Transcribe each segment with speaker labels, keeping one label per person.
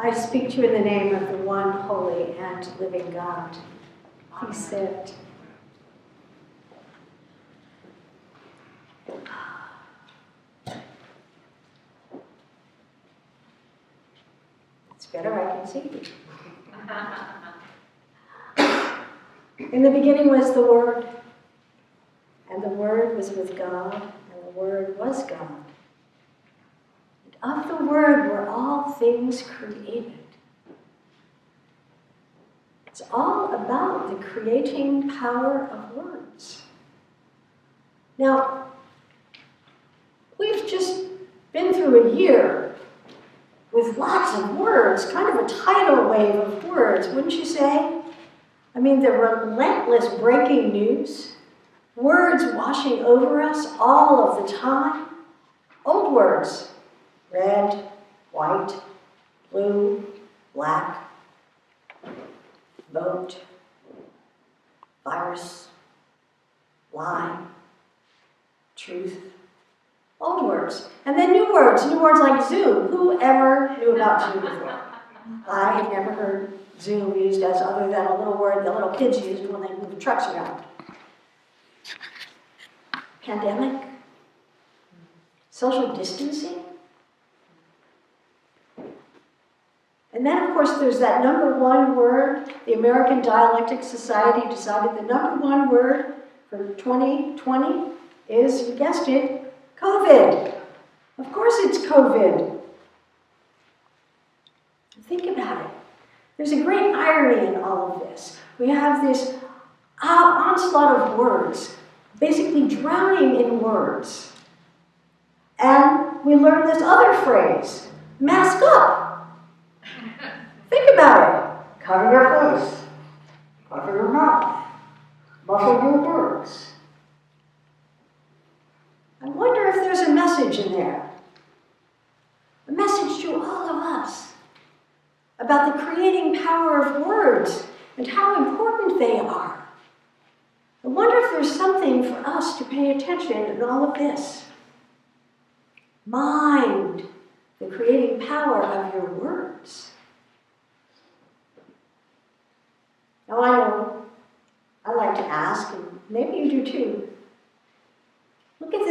Speaker 1: I speak to you in the name of the one holy and living God. Please sit. It's better, I can see you. In the beginning was the Word, and the Word was with God, and the Word was God. And of the Word were all things created. It's all about the creating power of words. Now, we've just been through a year with lots of words, kind of a tidal wave of words, wouldn't you say? I mean, the relentless breaking news, words washing over us all of the time. Old words, red, white, blue, black, vote, virus, lie, truth. Old words. And then new words like Zoom. Who ever knew about Zoom before? I had never heard Zoom used as other than a little word that little kids used when they move trucks around. Pandemic, social distancing. And then, of course, there's that number one word. The American Dialectic Society decided the number one word for 2020 is, you guessed it, COVID. Of course it's COVID. Think about it. There's a great irony in all of this. We have this onslaught of words, basically drowning in words. And we learn this other phrase, mask up. Think about it. Cover your face, cover your mouth, muffle your words. I wonder if there's a message in there. A message to all of us about the creating power of words and how important they are. I wonder if there's something for us to pay attention in all of this. Mind the creating power of your words. Now I know, I like to ask, and maybe you do too. Look at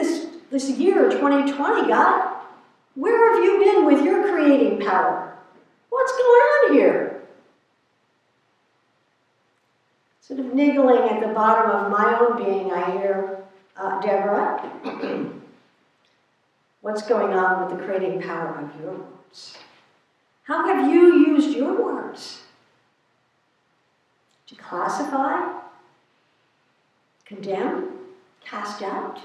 Speaker 1: this year, 2020, God. Where have you been with your creating power? What's going on here? Sort of niggling at the bottom of my own being, I hear, Debra, what's going on with the creating power of your words? How have you used your words? To classify, condemn, cast out?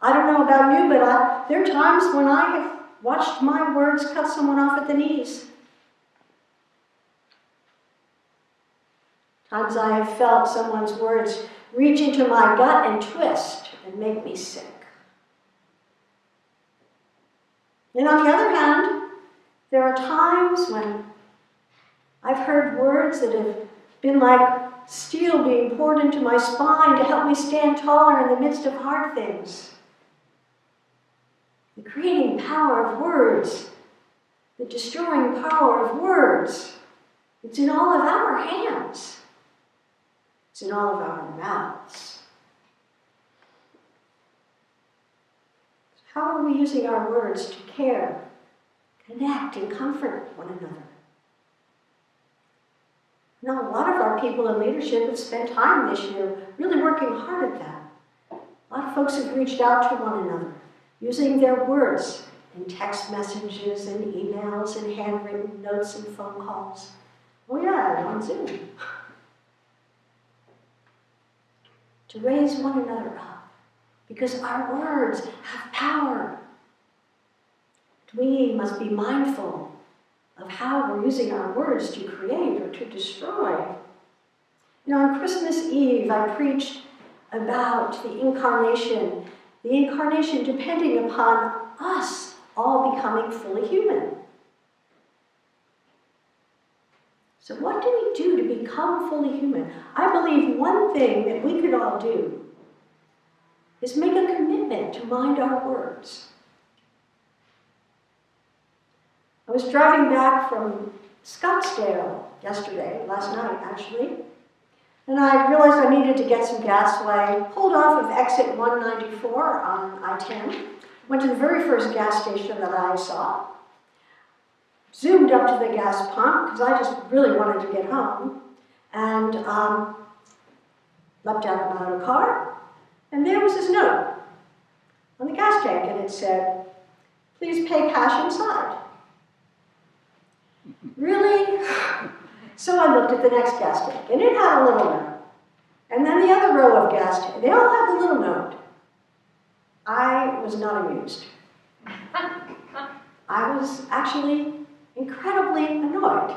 Speaker 1: I don't know about you, but there are times when I have watched my words cut someone off at the knees. Times I have felt someone's words reach into my gut and twist and make me sick. And on the other hand, there are times when I've heard words that have been like steel being poured into my spine to help me stand taller in the midst of hard things. The creating power of words, the destroying power of words, it's in all of our hands. It's in all of our mouths. How are we using our words to care, connect, and comfort one another? Now, a lot of our people in leadership have spent time this year really working hard at that. A lot of folks have reached out to one another, using their words in text messages and emails and handwritten notes and phone calls. Oh yeah, and on Zoom. To raise one another up, because our words have power. We must be mindful of how we're using our words to create or to destroy. You know, on Christmas Eve, I preached about the incarnation depending upon us all becoming fully human. So what do we do to become fully human? I believe one thing that we could all do is make a commitment to mind our words. was driving back from Scottsdale last night actually, and I realized I needed to get some gas, so I pulled off of exit 194 on I-10, went to the very first gas station that I saw, zoomed up to the gas pump, because I just really wanted to get home, and leapt out of the car, and there was this note on the gas tank, and it said, "Please pay cash inside." Really? So I looked at the next gas tank, and it had a little note. And then the other row of gas tanks, they all had the little note. I was not amused. I was actually incredibly annoyed.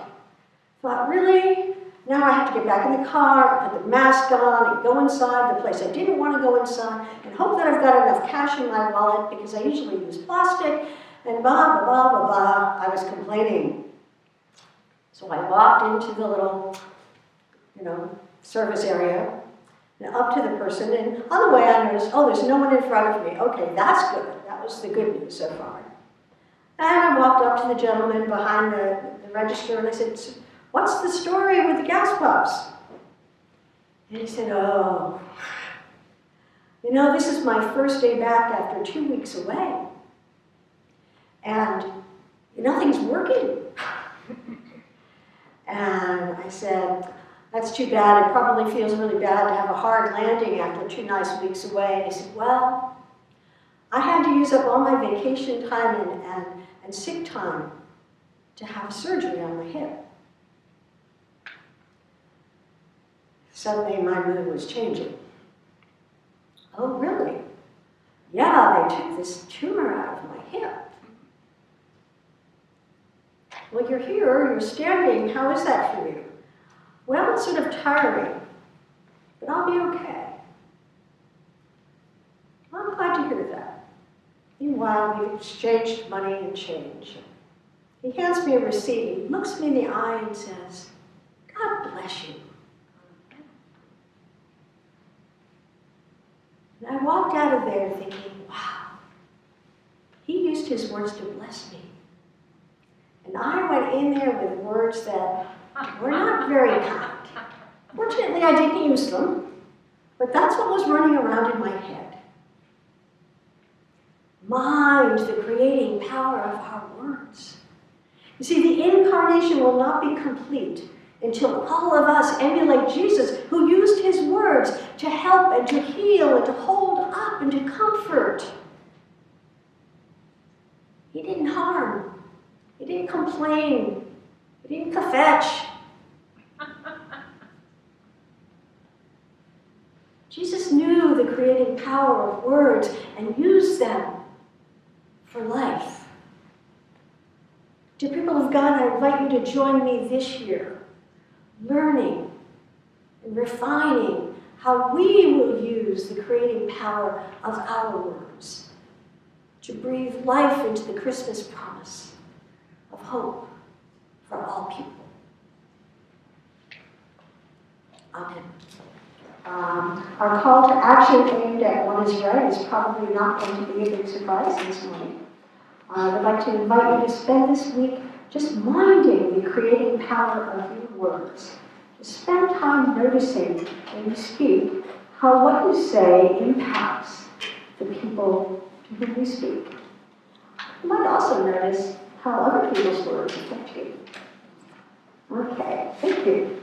Speaker 1: Thought, really? Now I have to get back in the car, put the mask on, and go inside the place I didn't want to go inside, and hope that I've got enough cash in my wallet, because I usually use plastic, and blah, blah, blah, blah, blah. I was complaining. So I walked into the little, service area, and up to the person, and on the way I noticed, oh, there's no one in front of me. Okay, that's good. That was the good news so far. And I walked up to the gentleman behind the register, and I said, "What's the story with the gas pumps?" And he said, "Oh, this is my first day back after 2 weeks away, and nothing's working." And I said, "That's too bad. It probably feels really bad to have a hard landing after 2 nice weeks away." And he said, "Well, I had to use up all my vacation time and sick time to have surgery on my hip." Suddenly my mood was changing. "Oh, really? Yeah, they took this tumor out of my hip." "Well, you're here, you're standing, how is that for you?" "Well, it's sort of tiring, but I'll be okay." "Well, I'm glad to hear that." Meanwhile, we exchanged money and change. He hands me a receipt, he looks me in the eye and says, "God bless you." And I walked out of there thinking, wow, he used his words to bless me. And I went in there with words that were not very kind. Fortunately, I didn't use them, but that's what was running around in my head. Mind the creating power of our words. You see, the incarnation will not be complete until all of us emulate Jesus, who used his words to help and to heal and to hold up and to comfort. He didn't harm. He didn't complain. He didn't kvetch. Jesus knew the creating power of words and used them for life. Dear people of God, I invite you to join me this year, learning and refining how we will use the creating power of our words to breathe life into the Christmas promise of hope for all people. Amen. Our call to action aimed at what is right is probably not going to be a big surprise this morning. I'd like to invite you to spend this week just minding the creating power of your words. Just spend time noticing when you speak how what you say impacts the people to whom you speak. You might also notice how other people's words affect you. Okay, thank you.